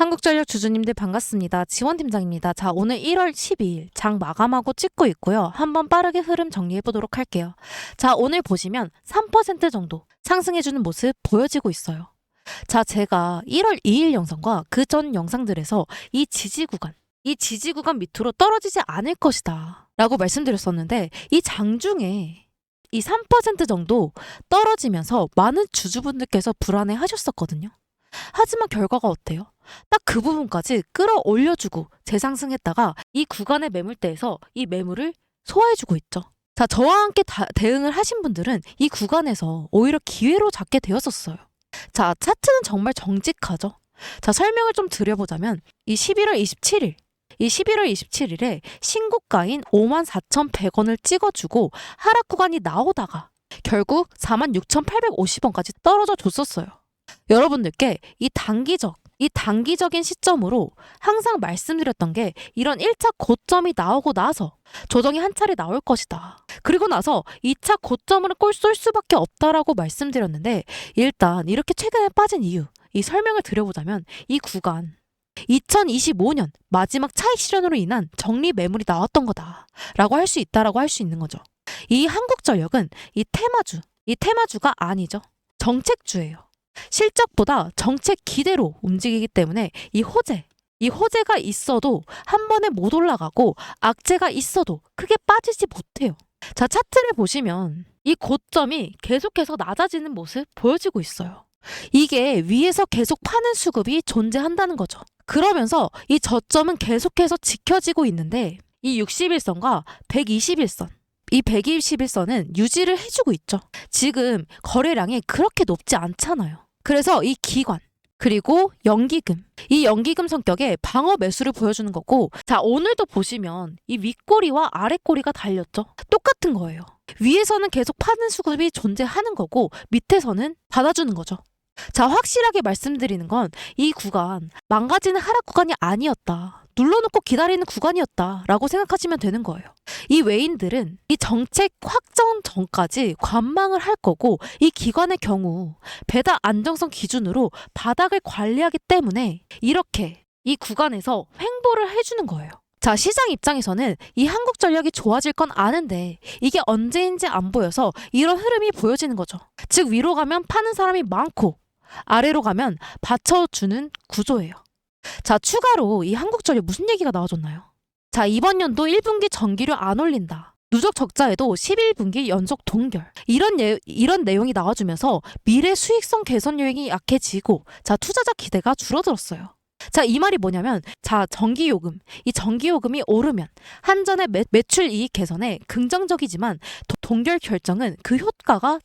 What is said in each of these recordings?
한국전력 주주님들 반갑습니다. 지원팀장입니다. 자, 오늘 1월 12일 장 마감하고 찍고 있고요. 한번 빠르게 흐름 정리해 보도록 할게요. 자, 오늘 보시면 3% 정도 상승해주는 모습 보여지고 있어요. 자, 제가 1월 2일 영상과 그 전 영상들에서 이 지지 구간 밑으로 떨어지지 않을 것이다 라고 말씀드렸었는데, 이 장중에 이 3% 정도 떨어지면서 많은 주주분들께서 불안해 하셨었거든요. 하지만 결과가 어때요? 딱 그 부분까지 끌어올려주고 재상승했다가 이 구간의 매물대에서 이 매물을 소화해주고 있죠. 자, 저와 함께 대응을 하신 분들은 이 구간에서 오히려 기회로 잡게 되었었어요. 자, 차트는 정말 정직하죠. 자, 설명을 좀 드려보자면 이 11월 27일에 신고가인 54,100원을 찍어주고 하락 구간이 나오다가 결국 46,850원까지 떨어져 줬었어요. 여러분들께 이 단기적인 시점으로 항상 말씀드렸던 게 이런 1차 고점이 나오고 나서 조정이 한 차례 나올 것이다. 그리고 나서 2차 고점으로 쏠 수밖에 없다라고 말씀드렸는데, 일단 이렇게 최근에 빠진 이유, 이 설명을 드려보자면 이 구간 2025년 마지막 차익 실현으로 인한 정리 매물이 나왔던 거다라고 할 수 있다라고 할 수 있는 거죠. 이 한국전력은 이 테마주가 아니죠. 정책주예요. 실적보다 정책 기대로 움직이기 때문에 이 호재가 있어도 한 번에 못 올라가고 악재가 있어도 크게 빠지지 못해요. 자, 차트를 보시면 이 고점이 계속해서 낮아지는 모습 보여지고 있어요. 이게 위에서 계속 파는 수급이 존재한다는 거죠. 그러면서 이 저점은 계속해서 지켜지고 있는데 이 61선과 121선, 이 121선은 유지를 해주고 있죠. 지금 거래량이 그렇게 높지 않잖아요. 그래서 이 기관 그리고 이 연기금 성격의 방어 매수를 보여주는 거고, 자, 오늘도 보시면 이 윗꼬리와 아랫꼬리가 달렸죠. 똑같은 거예요. 위에서는 계속 파는 수급이 존재하는 거고 밑에서는 받아주는 거죠. 자, 확실하게 말씀드리는 건 이 구간 망가지는 하락 구간이 아니었다. 눌러놓고 기다리는 구간이었다라고 생각하시면 되는 거예요. 이 외인들은 이 정책 확정 전까지 관망을 할 거고, 이 기관의 경우 배당 안정성 기준으로 바닥을 관리하기 때문에 이렇게 이 구간에서 횡보를 해주는 거예요. 자, 시장 입장에서는 이 한국전력이 좋아질 건 아는데 이게 언제인지 안 보여서 이런 흐름이 보여지는 거죠. 즉, 위로 가면 파는 사람이 많고 아래로 가면 받쳐주는 구조예요. 자, 추가로 이 한국전력 무슨 얘기가 나와줬나요? 자, 이번 연도 1분기 전기료 안 올린다. 누적 적자에도 11분기 연속 동결. 이런 내용이 나와주면서 미래 수익성 개선 요인이 약해지고, 자, 투자자 기대가 줄어들었어요. 자, 이 말이 뭐냐면, 자, 이 전기요금이 오르면 한전의 매출 이익 개선에 긍정적이지만 동결 결정은 그 효과가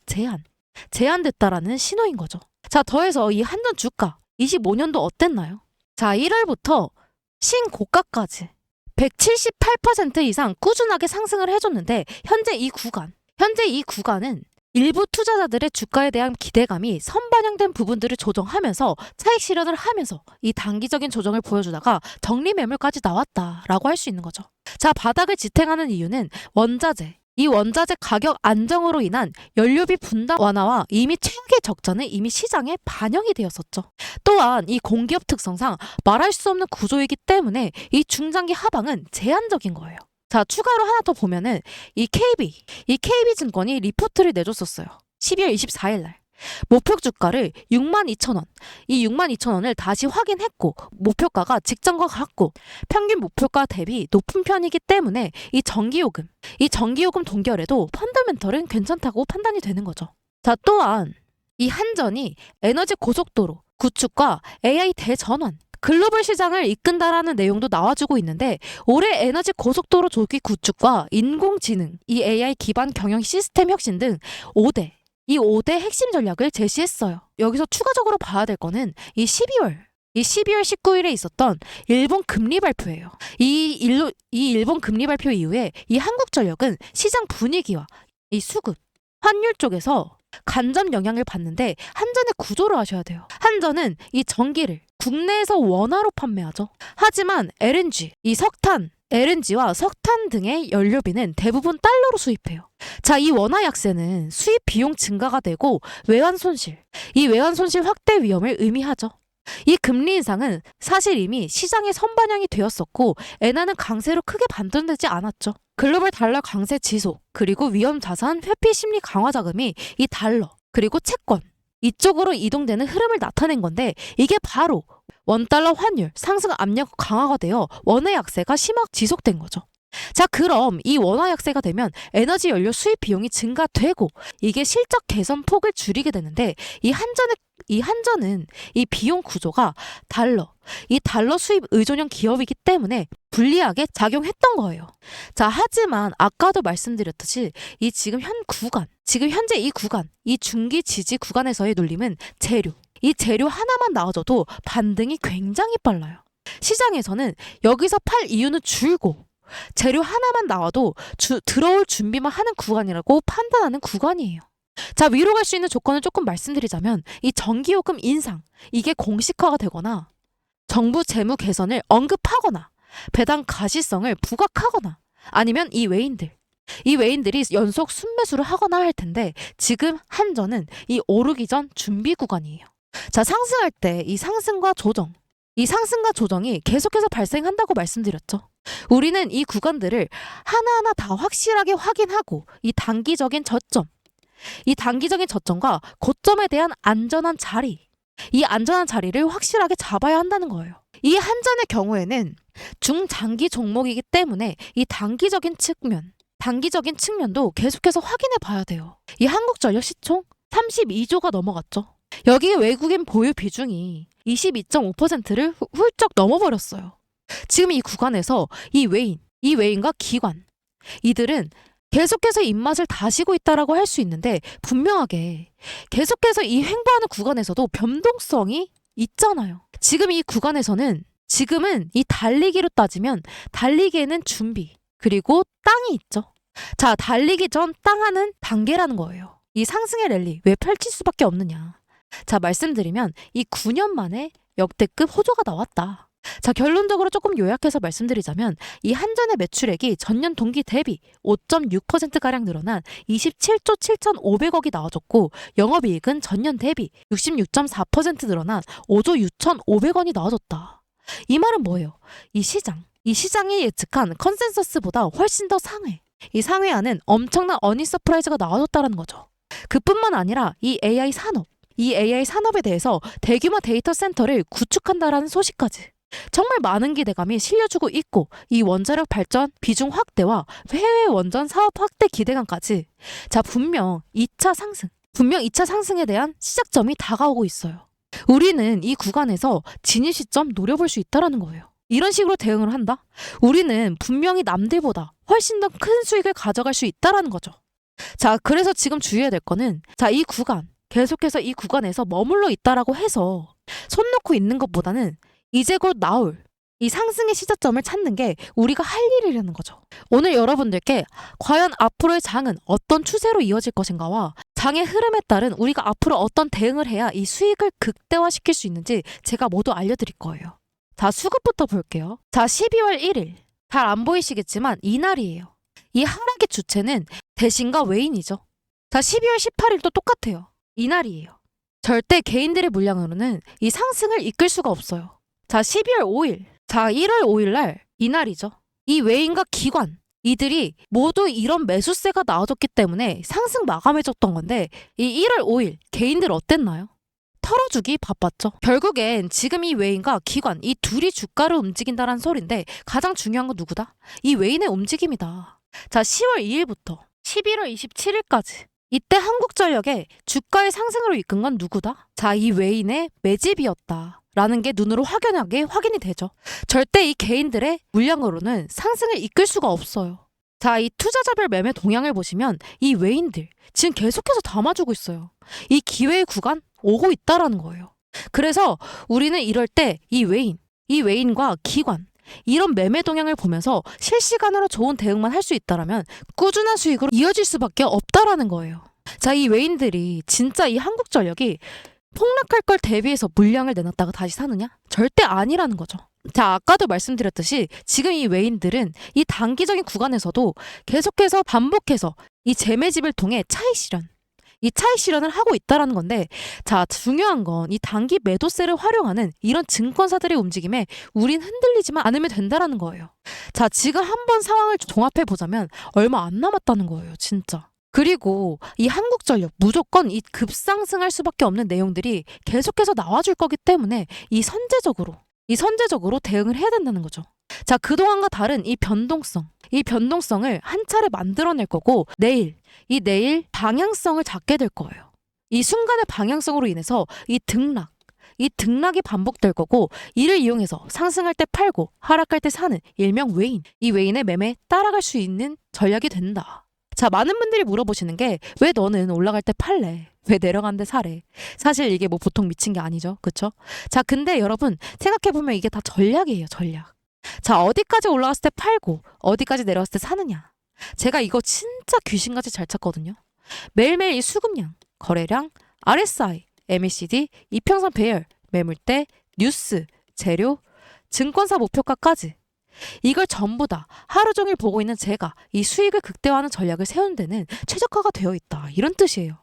제한됐다라는 신호인 거죠. 자, 더해서 이 한전 주가 25년도 어땠나요? 자, 1월부터 신고가까지 178% 이상 꾸준하게 상승을 해줬는데, 현재 이 구간은 일부 투자자들의 주가에 대한 기대감이 선반영된 부분들을 조정하면서 차익 실현을 하면서 이 단기적인 조정을 보여주다가 정리 매물까지 나왔다라고 할 수 있는 거죠. 자, 바닥을 지탱하는 이유는 이 원자재 가격 안정으로 인한 연료비 분담 완화와 이미 최악의 적자는 이미 시장에 반영이 되었었죠. 또한 이 공기업 특성상 말할 수 없는 구조이기 때문에 이 중장기 하방은 제한적인 거예요. 자, 추가로 하나 더 보면은 이 KB증권이 리포트를 내줬었어요. 12월 24일 날. 목표 주가를 62,000원, 이 62,000원을 다시 확인했고, 목표가가 직전과 같고 평균 목표가 대비 높은 편이기 때문에 이 전기요금 동결에도 펀더멘털은 괜찮다고 판단이 되는 거죠. 자, 또한 이 한전이 에너지 고속도로 구축과 AI 대전환, 글로벌 시장을 이끈다라는 내용도 나와주고 있는데, 올해 에너지 고속도로 조기 구축과 인공지능, 이 AI 기반 경영 시스템 혁신 등 5대 핵심 전략을 제시했어요. 여기서 추가적으로 봐야 될 거는 이 12월 19일에 있었던 일본 금리 발표예요. 이 일본 금리 발표 이후에 이 한국전력은 시장 분위기와 이 수급, 환율 쪽에서 간접 영향을 받는데, 한전의 구조를 아셔야 돼요. 한전은 이 전기를 국내에서 원화로 판매하죠. 하지만 LNG와 석탄 등의 연료비는 대부분 달러로 수입해요. 자, 이 원화 약세는 수입 비용 증가가 되고 외환 손실 확대 위험을 의미하죠. 이 금리 인상은 사실 이미 시장에 선반영이 되었었고 엔화는 강세로 크게 반전되지 않았죠. 글로벌 달러 강세 지속, 그리고 위험 자산 회피 심리 강화 자금이 이 달러, 그리고 채권 이쪽으로 이동되는 흐름을 나타낸 건데 이게 바로 원달러 환율 상승 압력 강화가 되어 원화 약세가 심하게 지속된 거죠. 자, 그럼 이 원화 약세가 되면 에너지 연료 수입 비용이 증가되고 이게 실적 개선 폭을 줄이게 되는데 이 한전은 이 비용 구조가 이 달러 수입 의존형 기업이기 때문에 불리하게 작용했던 거예요. 자, 하지만 아까도 말씀드렸듯이 지금 현재 이 구간, 이 중기 지지 구간에서의 눌림은 이 재료 하나만 나와줘도 반등이 굉장히 빨라요. 시장에서는 여기서 팔 이유는 줄고 재료 하나만 나와도 들어올 준비만 하는 구간이라고 판단하는 구간이에요. 자, 위로 갈 수 있는 조건을 조금 말씀드리자면 이 전기요금 인상, 이게 공식화가 되거나 정부 재무 개선을 언급하거나 배당 가시성을 부각하거나 아니면 이 외인들이 연속 순매수를 하거나 할 텐데 지금 한전은 이 오르기 전 준비 구간이에요. 자, 상승할 때 이 상승과 조정이 계속해서 발생한다고 말씀드렸죠. 우리는 이 구간들을 하나하나 다 확실하게 확인하고 이 단기적인 저점과 고점에 대한 이 안전한 자리를 확실하게 잡아야 한다는 거예요. 이 한전의 경우에는 중장기 종목이기 때문에 이 단기적인 측면도 계속해서 확인해 봐야 돼요. 이 한국전력 시총 32조가 넘어갔죠. 여기에 외국인 보유 비중이 22.5%를 훌쩍 넘어버렸어요. 지금 이 구간에서 이 외인과 기관, 이들은 계속해서 입맛을 다시고 있다라고 할 수 있는데 분명하게 계속해서 이 횡보하는 구간에서도 변동성이 있잖아요. 지금 이 구간에서는 지금은 이 달리기로 따지면 달리기에는 준비, 그리고 땅이 있죠. 자, 달리기 전 땅하는 단계라는 거예요. 이 상승의 랠리 왜 펼칠 수밖에 없느냐. 자, 말씀드리면 이 9년 만에 역대급 호조가 나왔다. 자, 결론적으로 조금 요약해서 말씀드리자면 이 한전의 매출액이 전년 동기 대비 5.6%가량 늘어난 27조 7,500억이 나와줬고 영업이익은 전년 대비 66.4% 늘어난 5조 6,500원이 나와줬다. 이 말은 뭐예요? 이 시장이 예측한 컨센서스보다 훨씬 더 이 상회하는 엄청난 어닝 서프라이즈가 나와줬다는 거죠. 그뿐만 아니라 이 AI 산업에 대해서 대규모 데이터 센터를 구축한다라는 소식까지 정말 많은 기대감이 실려주고 있고 이 원자력 발전 비중 확대와 해외 원전 사업 확대 기대감까지 분명 2차 상승에 대한 시작점이 다가오고 있어요. 우리는 이 구간에서 진입 시점 노려볼 수 있다는 거예요. 이런 식으로 대응을 한다? 우리는 분명히 남들보다 훨씬 더 큰 수익을 가져갈 수 있다는 거죠. 자, 그래서 지금 주의해야 될 거는 계속해서 이 구간에서 머물러 있다라고 해서 손 놓고 있는 것보다는 이제 곧 나올 이 상승의 시작점을 찾는 게 우리가 할 일이라는 거죠. 오늘 여러분들께 과연 앞으로의 장은 어떤 추세로 이어질 것인가와 장의 흐름에 따른 우리가 앞으로 어떤 대응을 해야 이 수익을 극대화시킬 수 있는지 제가 모두 알려드릴 거예요. 자, 수급부터 볼게요. 자, 12월 1일. 잘 안 보이시겠지만 이날이에요. 이 하락의 주체는 대신과 외인이죠. 자, 12월 18일도 똑같아요. 이날이에요. 절대 개인들의 물량으로는 이 상승을 이끌 수가 없어요. 자, 12월 5일. 자, 1월 5일 날 이날이죠. 이 외인과 기관, 이들이 모두 이런 매수세가 나와줬기 때문에 상승 마감해줬던 건데 이 1월 5일 개인들 어땠나요? 털어주기 바빴죠. 결국엔 지금 이 외인과 기관, 이 둘이 주가를 움직인다는 소린데 가장 중요한 건 누구다? 이 외인의 움직임이다. 자, 10월 2일부터 11월 27일까지 이때 한국전력의 주가의 상승으로 이끈 건 누구다? 자, 이 외인의 매집이었다. 라는 게 눈으로 확인이 되죠. 절대 이 개인들의 물량으로는 상승을 이끌 수가 없어요. 자, 이 투자자별 매매 동향을 보시면 이 외인들 지금 계속해서 담아주고 있어요. 이 기회의 구간 오고 있다라는 거예요. 그래서 우리는 이럴 때 이 외인과 기관 이런 매매 동향을 보면서 실시간으로 좋은 대응만 할 수 있다라면 꾸준한 수익으로 이어질 수밖에 없다라는 거예요. 자, 이 외인들이 진짜 이 한국전력이 폭락할 걸 대비해서 물량을 내놨다가 다시 사느냐? 절대 아니라는 거죠. 자, 아까도 말씀드렸듯이 지금 이 외인들은 이 단기적인 구간에서도 계속해서 반복해서 이 재매집을 통해 차익 실현, 이 차익 실현을 하고 있다라는 건데, 자, 중요한 건 이 단기 매도세를 활용하는 이런 증권사들의 움직임에 우린 흔들리지만 않으면 된다라는 거예요. 자, 지금 한번 상황을 종합해 보자면 얼마 안 남았다는 거예요, 진짜. 그리고 이 한국전력 무조건 이 급상승할 수밖에 없는 내용들이 계속해서 나와줄 거기 때문에 이 선제적으로 대응을 해야 된다는 거죠. 자, 그동안과 다른 이 변동성을 한 차례 만들어낼 거고, 내일 방향성을 잡게 될 거예요. 이 순간의 방향성으로 인해서 이 등락이 반복될 거고, 이를 이용해서 상승할 때 팔고 하락할 때 사는 일명 외인, 이 외인의 매매에 따라갈 수 있는 전략이 된다. 자, 많은 분들이 물어보시는 게 왜 너는 올라갈 때 팔래? 왜 내려가는데 사래? 사실 이게 뭐 보통 미친 게 아니죠. 그쵸? 자, 근데 여러분 생각해보면 이게 다 전략이에요. 전략. 자, 어디까지 올라갔을 때 팔고 어디까지 내려갔을 때 사느냐. 제가 이거 진짜 귀신같이 잘 찾거든요. 매일매일 이 수급량, 거래량, RSI, MACD, 이평선 배열, 매물대, 뉴스, 재료, 증권사 목표가까지 이걸 전부 다 하루 종일 보고 있는 제가 이 수익을 극대화하는 전략을 세우는 데는 최적화가 되어 있다. 이런 뜻이에요.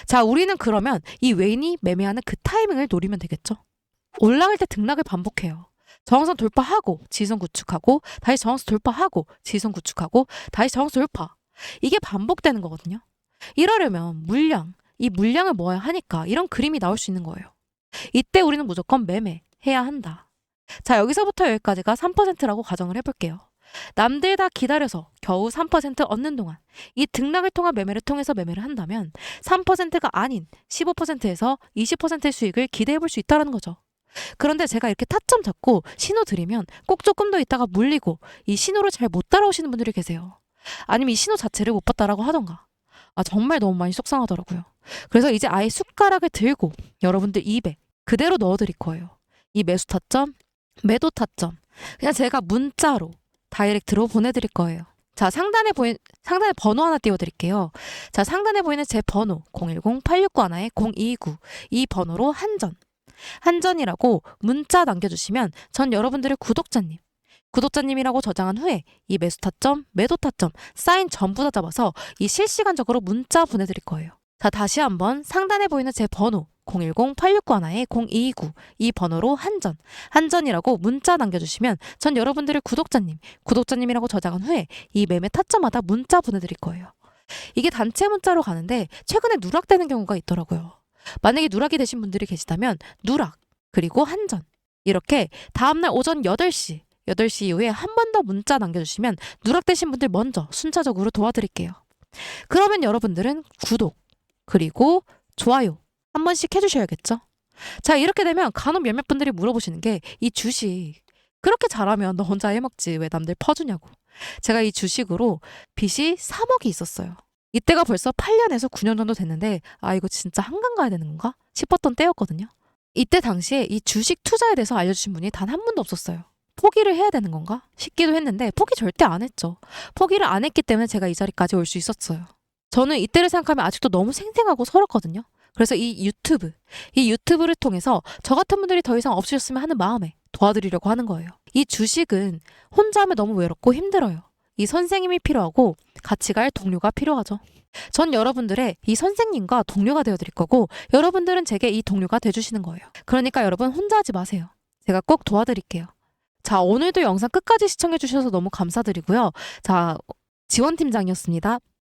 자, 우리는 그러면 이 외인이 매매하는 그 타이밍을 노리면 되겠죠. 올라갈 때 등락을 반복해요. 저항선 돌파하고 지선 구축하고 다시 저항선 돌파하고 지선 구축하고 다시 저항선 돌파. 이게 반복되는 거거든요. 이러려면 이 물량을 모아야 하니까 이런 그림이 나올 수 있는 거예요. 이때 우리는 무조건 매매해야 한다. 자, 여기서부터 여기까지가 3%라고 가정을 해볼게요. 남들 다 기다려서 겨우 3% 얻는 동안 이 등락을 통한 매매를 통해서 매매를 한다면 3%가 아닌 15%에서 20%의 수익을 기대해볼 수 있다는 거죠. 그런데 제가 이렇게 타점 잡고 신호 드리면 꼭 조금 더 있다가 물리고 이 신호를 잘 못 따라오시는 분들이 계세요. 아니면 이 신호 자체를 못 봤다라고 하던가. 정말 너무 많이 속상하더라고요. 그래서 이제 아예 숟가락을 들고 여러분들 입에 그대로 넣어드릴 거예요. 이 매수 타점, 매도 타점. 그냥 제가 문자로 다이렉트로 보내드릴 거예요. 자, 상단에 번호 하나 띄워드릴게요. 자, 상단에 보이는 제 번호 010-8691-0229 이 번호로 한전이라고 문자 남겨주시면 전 여러분들의 구독자님이라고 저장한 후에 이 매수 타점, 매도 타점, 사인 전부 다 잡아서 이 실시간적으로 문자 보내드릴 거예요. 자, 다시 한번 상단에 보이는 제 번호 010-8691-0229 이 번호로 한전이라고 문자 남겨주시면 전 여러분들의 구독자님이라고 저장한 후에 이 매매 타점마다 문자 보내드릴 거예요. 이게 단체 문자로 가는데 최근에 누락되는 경우가 있더라고요. 만약에 누락이 되신 분들이 계시다면 누락 그리고 한전 이렇게 다음날 오전 8시 이후에 한 번 더 문자 남겨주시면 누락되신 분들 먼저 순차적으로 도와드릴게요. 그러면 여러분들은 구독 그리고 좋아요 한 번씩 해주셔야겠죠? 자, 이렇게 되면 간혹 몇몇 분들이 물어보시는 게 이 주식 그렇게 잘하면 너 혼자 해먹지 왜 남들 퍼주냐고. 제가 이 주식으로 빚이 3억이 있었어요. 이때가 벌써 8년에서 9년 정도 됐는데 이거 진짜 한강 가야 되는 건가 싶었던 때였거든요. 이때 당시에 이 주식 투자에 대해서 알려주신 분이 단 한 분도 없었어요. 포기를 해야 되는 건가 싶기도 했는데 포기 절대 안 했죠. 포기를 안 했기 때문에 제가 이 자리까지 올 수 있었어요. 저는 이때를 생각하면 아직도 너무 생생하고 서럽거든요. 그래서 이 유튜브를 통해서 저 같은 분들이 더 이상 없으셨으면 하는 마음에 도와드리려고 하는 거예요. 이 주식은 혼자 하면 너무 외롭고 힘들어요. 이 선생님이 필요하고 같이 갈 동료가 필요하죠. 전 여러분들의 이 선생님과 동료가 되어드릴 거고 여러분들은 제게 이 동료가 돼주시는 거예요. 그러니까 여러분 혼자 하지 마세요. 제가 꼭 도와드릴게요. 자, 오늘도 영상 끝까지 시청해주셔서 너무 감사드리고요. 자, 지원팀장이었습니다.